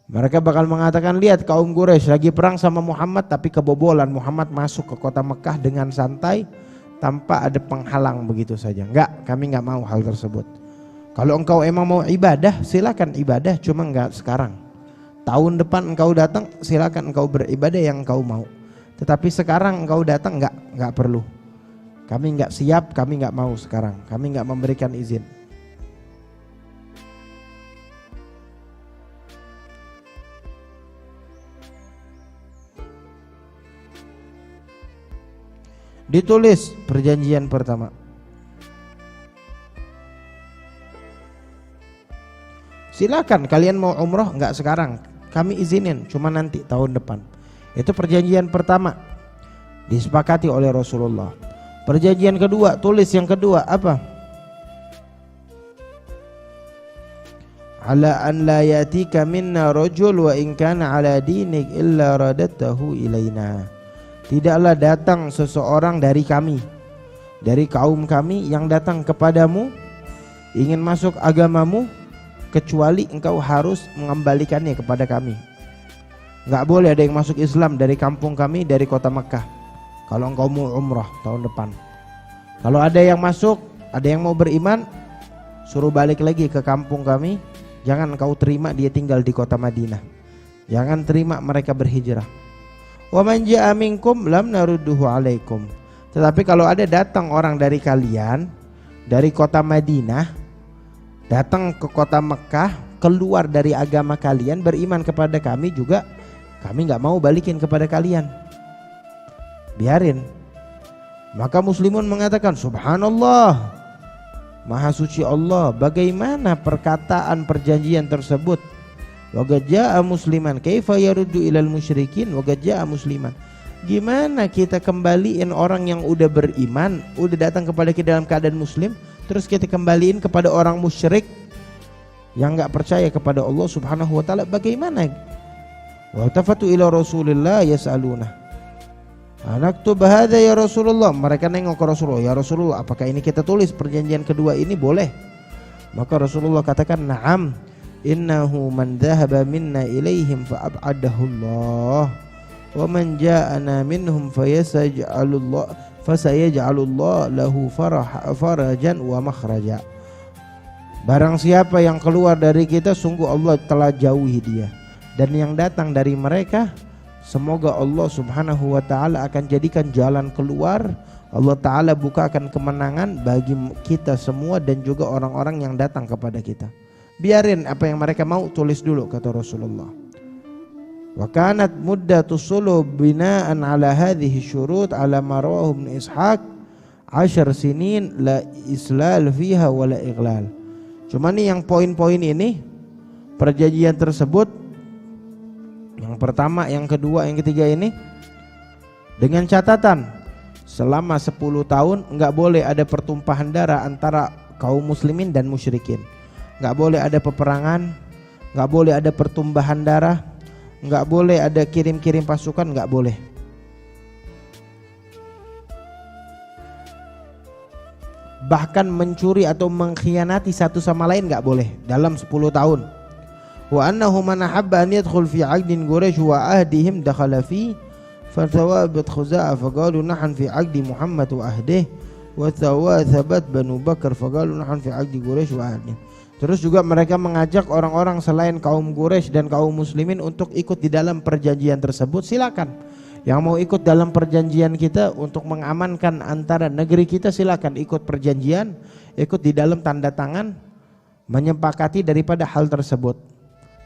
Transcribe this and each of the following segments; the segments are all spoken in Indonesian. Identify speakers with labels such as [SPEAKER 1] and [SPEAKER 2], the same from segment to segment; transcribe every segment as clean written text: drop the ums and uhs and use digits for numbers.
[SPEAKER 1] Mereka bakal mengatakan, lihat kaum Quraisy lagi perang sama Muhammad tapi kebobolan. Muhammad masuk ke kota Mekah dengan santai tanpa ada penghalang begitu saja. Enggak, kami enggak mau hal tersebut. Kalau engkau emang mau ibadah, silakan ibadah, cuma enggak sekarang. Tahun depan engkau datang, silakan engkau beribadah yang engkau mau. Tetapi sekarang engkau datang enggak perlu. Kami enggak siap, kami enggak mau sekarang. Kami enggak memberikan izin. Ditulis perjanjian pertama. Silakan kalian mau umroh, enggak sekarang, kami izinin, cuma nanti tahun depan. Itu perjanjian pertama, disepakati oleh Rasulullah. Perjanjian kedua, tulis yang kedua apa? Ala an la yatika minna rajul wa in kana ala dinik illa radatahu ilaina. Tidaklah datang seseorang dari kami, dari kaum kami yang datang kepadamu ingin masuk agamamu, kecuali engkau harus mengembalikannya kepada kami. Enggak boleh ada yang masuk Islam dari kampung kami, dari kota Mekah, kalau engkau mau umrah tahun depan. Kalau ada yang masuk, ada yang mau beriman, suruh balik lagi ke kampung kami. Jangan engkau terima dia tinggal di kota Madinah, jangan terima mereka berhijrah. Wa man jaa minkum lam narudduhu alaikum. Tetapi kalau ada datang orang dari kalian dari kota Madinah datang ke kota Mekah, keluar dari agama kalian, beriman kepada kami juga, kami enggak mau balikin kepada kalian, biarin. Maka muslimun mengatakan, subhanallah, maha suci Allah, bagaimana perkataan perjanjian tersebut? Wa qad jaa musliman kaifa yaruddu ilal musyrikin wa qad jaa musliman. Gimana kita kembaliin orang yang udah beriman, udah datang kepada kita dalam keadaan muslim, terus kita kembaliin kepada orang musyrik yang enggak percaya kepada Allah Subhanahu wa taala? Bagaimana? Wa tafatu ila Rasulillah yasaluna, anaktub hadza ya Rasulullah. Mereka nengok ke Rasulullah, ya Rasulullah, apakah ini kita tulis perjanjian kedua ini boleh? Maka Rasulullah katakan, na'am, innahu man dhahaba minna ilaihim fa ab'adahu Allah wa man ja'ana minhum fasayaj'alullah lahu farajan wa makhraja. Barang siapa yang keluar dari kita, sungguh Allah telah jauhi dia, dan yang datang dari mereka, semoga Allah Subhanahu wa ta'ala akan jadikan jalan keluar. Allah ta'ala bukakan kemenangan bagi kita semua dan juga orang-orang yang datang kepada kita. Biarin apa yang mereka mau, tulis dulu, kata Rasulullah. Wa kanat muddatu suluh binaan ala hadhihi syurut ala marawahu ibn Ishaq 10 sinin la islal fiha wa la ighlal. Cuma nih yang poin-poin ini perjanjian tersebut, yang pertama, yang kedua, yang ketiga ini dengan catatan selama 10 tahun enggak boleh ada pertumpahan darah antara kaum muslimin dan musyrikin. Enggak boleh ada peperangan, enggak boleh ada pertumbahan darah, enggak boleh ada kirim-kirim pasukan, enggak boleh. Bahkan mencuri atau mengkhianati satu sama lain enggak boleh dalam 10 tahun. Wa annahu man ahabba an yadkhul fi 'aqdin Quraisy wa ahdihim dakhala fi fathawabat Khuza'ah faqalu nahnu fi 'aqdi Muhammad wa ahdihi wa thawabat Banu Bakar faqalu nahnu fi 'aqdi Quraisy wa ahdihim. Terus juga mereka mengajak orang-orang selain kaum Quraisy dan kaum muslimin untuk ikut di dalam perjanjian tersebut. Silakan. Yang mau ikut dalam perjanjian kita untuk mengamankan antara negeri kita, silakan ikut perjanjian, ikut di dalam tanda tangan menyepakati daripada hal tersebut.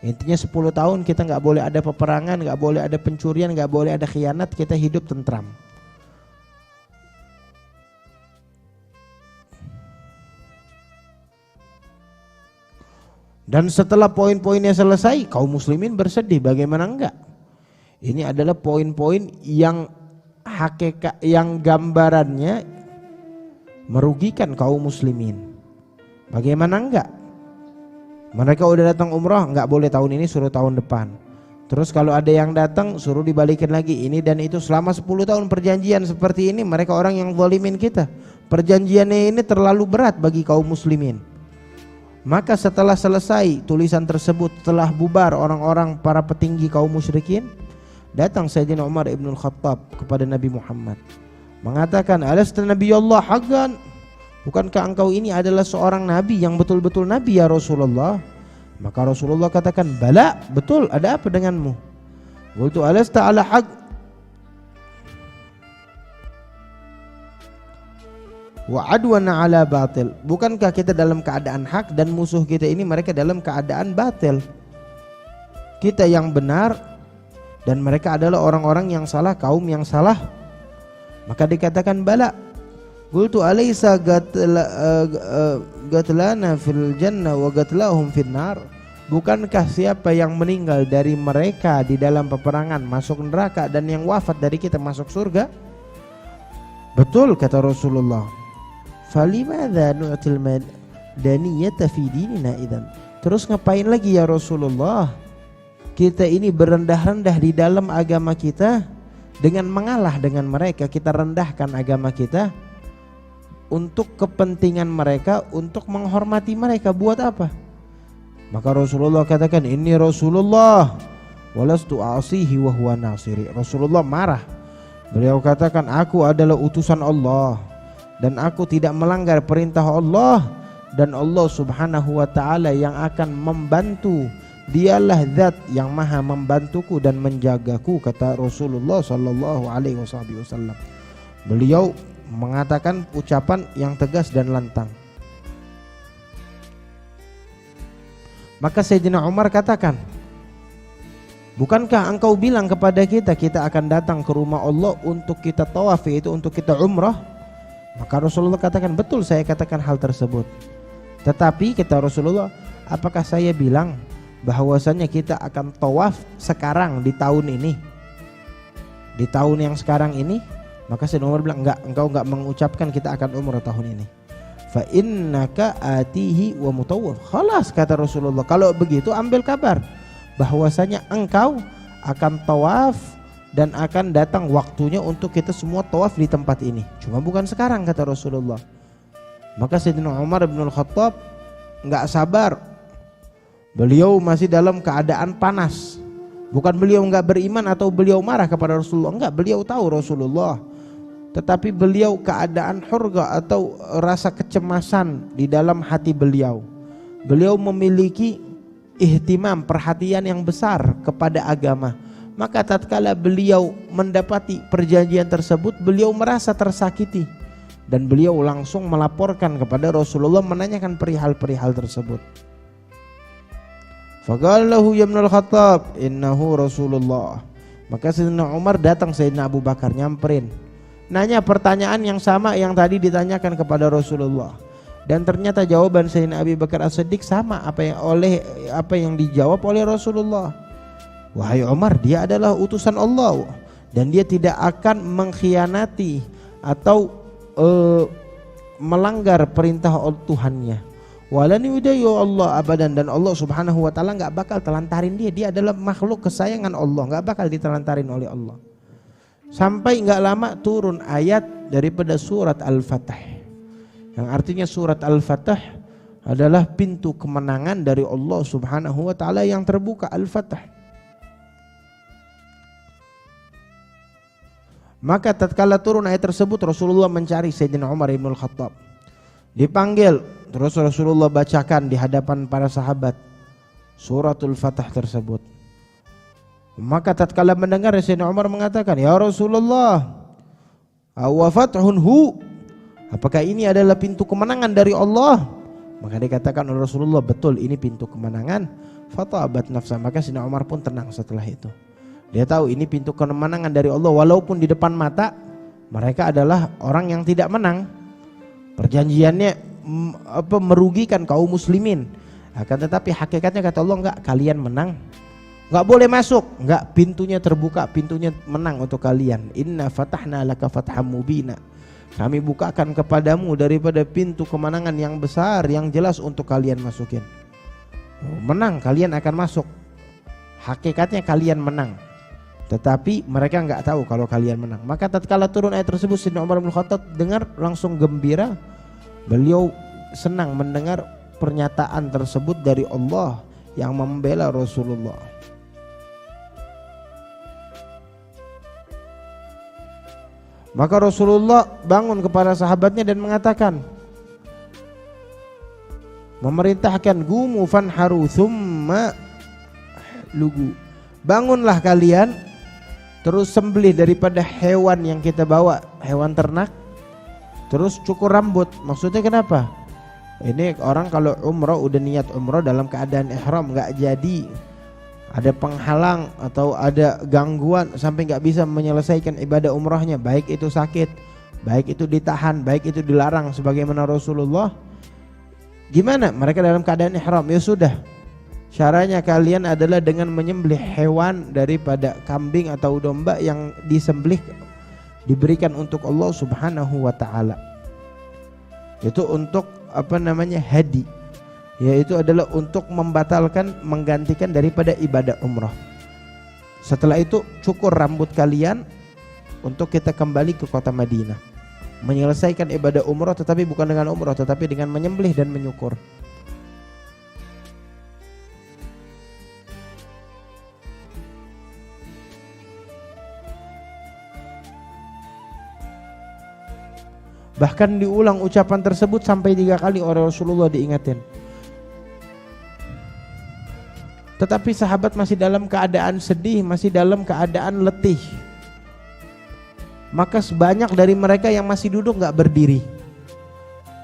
[SPEAKER 1] Intinya 10 tahun kita nggak boleh ada peperangan, nggak boleh ada pencurian, nggak boleh ada khianat, kita hidup tentram. Dan setelah poin-poinnya selesai, kaum muslimin bersedih, bagaimana enggak? Ini adalah poin-poin yang hakikat, yang gambarannya merugikan kaum muslimin. Bagaimana enggak? Mereka udah datang umrah, enggak boleh tahun ini, suruh tahun depan. Terus kalau ada yang datang suruh dibalikin lagi, ini dan itu. Selama 10 tahun perjanjian seperti ini, mereka orang yang zalimin kita. Perjanjiannya ini terlalu berat bagi kaum muslimin. Maka setelah selesai tulisan tersebut, setelah bubar orang-orang para petinggi kaum musyrikin, datang Sayyidina Umar ibn Khattab kepada Nabi Muhammad mengatakan, alasta nabiyallah haqqan, bukankah engkau ini adalah seorang nabi yang betul-betul nabi ya Rasulullah? Maka Rasulullah katakan, bala, betul, ada apa denganmu? Qultu alasta ala haqq wa adwana ala batil, bukankah kita dalam keadaan hak dan musuh kita ini mereka dalam keadaan batil? Kita yang benar dan mereka adalah orang-orang yang salah, kaum yang salah. Maka dikatakan bala. Qultu alaysa gatlana fil jannah wa gatlahum fin nar, bukankah siapa yang meninggal dari mereka di dalam peperangan masuk neraka dan yang wafat dari kita masuk surga? Betul, kata Rasulullah. Falimadza nu'til madaniyata fi dinina idzan, terus ngapain lagi ya Rasulullah kita ini berendah-rendah di dalam agama kita dengan mengalah dengan mereka, kita rendahkan agama kita untuk kepentingan mereka, untuk menghormati mereka, buat apa? Maka Rasulullah katakan, inni Rasulullah walastu a'sihi wa huwa nasiri. Rasulullah marah, beliau katakan, aku adalah utusan Allah dan aku tidak melanggar perintah Allah, dan Allah subhanahu wa ta'ala yang akan membantu, dialah zat yang maha membantuku dan menjagaku, kata Rasulullah sallallahu alaihi wasallam. Beliau mengatakan ucapan yang tegas dan lantang. Maka Sayyidina Umar katakan, bukankah engkau bilang kepada kita, kita akan datang ke rumah Allah untuk kita tawaf, yaitu untuk kita umrah? Maka Rasulullah katakan, betul, saya katakan hal tersebut. Tetapi kata Rasulullah, apakah saya bilang bahwasanya kita akan tawaf sekarang di tahun ini, di tahun yang sekarang ini? Maka Sayyidina Umar bilang, enggak, engkau enggak mengucapkan kita akan umrah tahun ini. Fa innaka atihi wa mutawwaf. Khalas, kata Rasulullah, kalau begitu ambil kabar bahwasanya engkau akan tawaf dan akan datang waktunya untuk kita semua tawaf di tempat ini, cuma bukan sekarang, kata Rasulullah. Maka Sayyidina Umar bin Khattab enggak sabar. Beliau masih dalam keadaan panas. Bukan beliau enggak beriman atau beliau marah kepada Rasulullah, enggak, beliau tahu Rasulullah. Tetapi beliau keadaan hurga atau rasa kecemasan di dalam hati beliau. Beliau memiliki ihtimam, perhatian yang besar kepada agama. Maka tatkala beliau mendapati perjanjian tersebut, beliau merasa tersakiti dan beliau langsung melaporkan kepada Rasulullah, menanyakan perihal-perihal tersebut. Faqala lahu ya Ibnul Khattab innahu Rasulullah. Maka Sayyidina Umar datang, Sayyidina Abu Bakar nyamperin, nanya pertanyaan yang sama yang tadi ditanyakan kepada Rasulullah, dan ternyata jawaban Sayyidina Abu Bakar As-Siddiq sama apa yang dijawab oleh Rasulullah. Wahai Umar, dia adalah utusan Allah dan dia tidak akan mengkhianati atau melanggar perintah Tuhannya. Walan yudayu Allah abadan, dan Allah subhanahu wa ta'ala gak bakal telantarin dia. Dia adalah makhluk kesayangan Allah, gak bakal ditelantarin oleh Allah. Sampai gak lama turun ayat daripada surat Al-Fatah, yang artinya surat Al-Fatah adalah pintu kemenangan dari Allah subhanahu wa ta'ala yang terbuka. Al-Fatah. Maka tatkala turun ayat tersebut, Rasulullah mencari Sayyidina Umar ibn Khattab, dipanggil, terus Rasulullah bacakan di hadapan para sahabat suratul Fatah tersebut. Maka tatkala mendengar, Sayyidina Umar mengatakan, ya Rasulullah, awa fathun hu, apakah ini adalah pintu kemenangan dari Allah? Maka dikatakan oleh Rasulullah, betul, ini pintu kemenangan. Fatabat nafsa, maka Sayyidina Umar pun tenang setelah itu. Dia tahu ini pintu kemenangan dari Allah, walaupun di depan mata mereka adalah orang yang tidak menang. Perjanjiannya merugikan kaum muslimin. Akan tetapi hakikatnya kata Allah, enggak, kalian menang. Enggak boleh masuk, enggak, pintunya terbuka, pintunya menang untuk kalian. Inna fatahna laka fatham mubina. Kami bukakan kepadamu daripada pintu kemenangan yang besar, yang jelas untuk kalian masukin. Menang, kalian akan masuk. Hakikatnya kalian menang. Tetapi mereka enggak tahu kalau kalian menang. Maka tatkala turun ayat tersebut, Sayyidina Umar bin Khattab dengar langsung gembira. Beliau senang mendengar pernyataan tersebut dari Allah yang membela Rasulullah. Maka Rasulullah bangun kepada sahabatnya dan mengatakan, memerintahkan, gumu fanharu thumma lugu, bangunlah kalian, terus sembelih daripada hewan yang kita bawa, hewan ternak, terus cukur rambut. Maksudnya kenapa? Ini orang kalau umrah udah niat umrah dalam keadaan ihram, nggak jadi ada penghalang atau ada gangguan sampai nggak bisa menyelesaikan ibadah umrahnya, baik itu sakit, baik itu ditahan, baik itu dilarang sebagaimana Rasulullah. Gimana? Mereka dalam keadaan ihram, ya sudah, caranya kalian adalah dengan menyembelih hewan daripada kambing atau domba yang disembelih diberikan untuk Allah Subhanahu wa taala. Itu untuk hadi, yaitu adalah untuk membatalkan, menggantikan daripada ibadah umrah. Setelah itu cukur rambut kalian untuk kita kembali ke kota Madinah, menyelesaikan ibadah umrah, tetapi bukan dengan umrah, tetapi dengan menyembelih dan menyukur. Bahkan diulang ucapan tersebut sampai 3 kali oleh Rasulullah diingatin. Tetapi sahabat masih dalam keadaan sedih, masih dalam keadaan letih. Maka sebanyak dari mereka yang masih duduk nggak berdiri.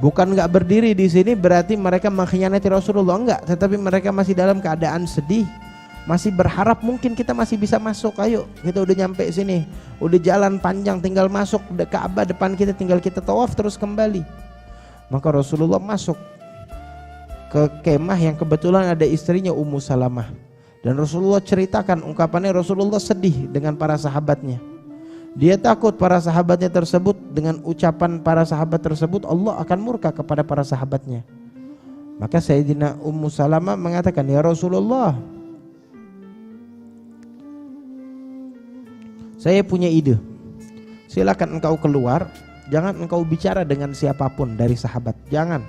[SPEAKER 1] Bukan nggak berdiri di sini berarti mereka mengkhianati Rasulullah, enggak. Tetapi mereka masih dalam keadaan sedih, masih berharap mungkin kita masih bisa masuk. Ayo, kita udah nyampe sini, udah jalan panjang, tinggal masuk Ka'bah depan kita, tinggal kita tawaf terus kembali. Maka Rasulullah masuk ke kemah yang kebetulan ada istrinya Ummu Salamah, dan Rasulullah ceritakan ungkapannya. Rasulullah sedih dengan para sahabatnya. Dia takut para sahabatnya tersebut, dengan ucapan para sahabat tersebut Allah akan murka kepada para sahabatnya. Maka Sayyidina Ummu Salamah mengatakan, ya Rasulullah, saya punya ide, silakan engkau keluar, jangan engkau bicara dengan siapapun dari sahabat, jangan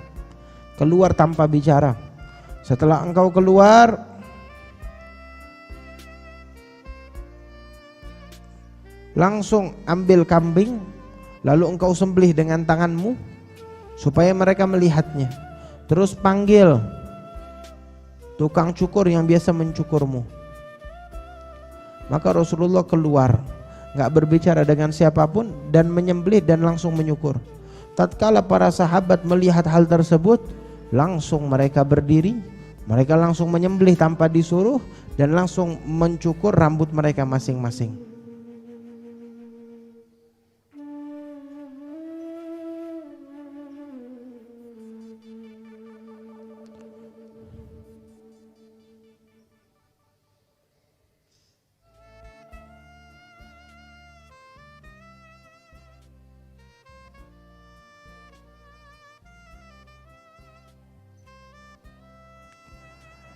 [SPEAKER 1] keluar tanpa bicara. Setelah engkau keluar, langsung ambil kambing, lalu engkau sembelih dengan tanganmu supaya mereka melihatnya. Terus panggil tukang cukur yang biasa mencukurmu. Maka Rasulullah keluar, gak berbicara dengan siapapun, dan menyembelih dan langsung menyukur. Tatkala para sahabat melihat hal tersebut, langsung mereka berdiri, mereka langsung menyembelih tanpa disuruh, dan langsung mencukur rambut mereka masing-masing.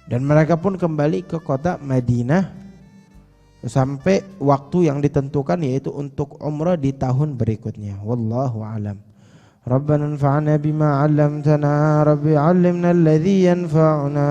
[SPEAKER 1] Dan mereka pun kembali ke kota Madinah sampai waktu yang ditentukan, yaitu untuk umrah di tahun berikutnya. Wallahu a'lam. Rabbana anfa'na bima 'allamtana, Rabbi 'allimna alladhi yanfa'una.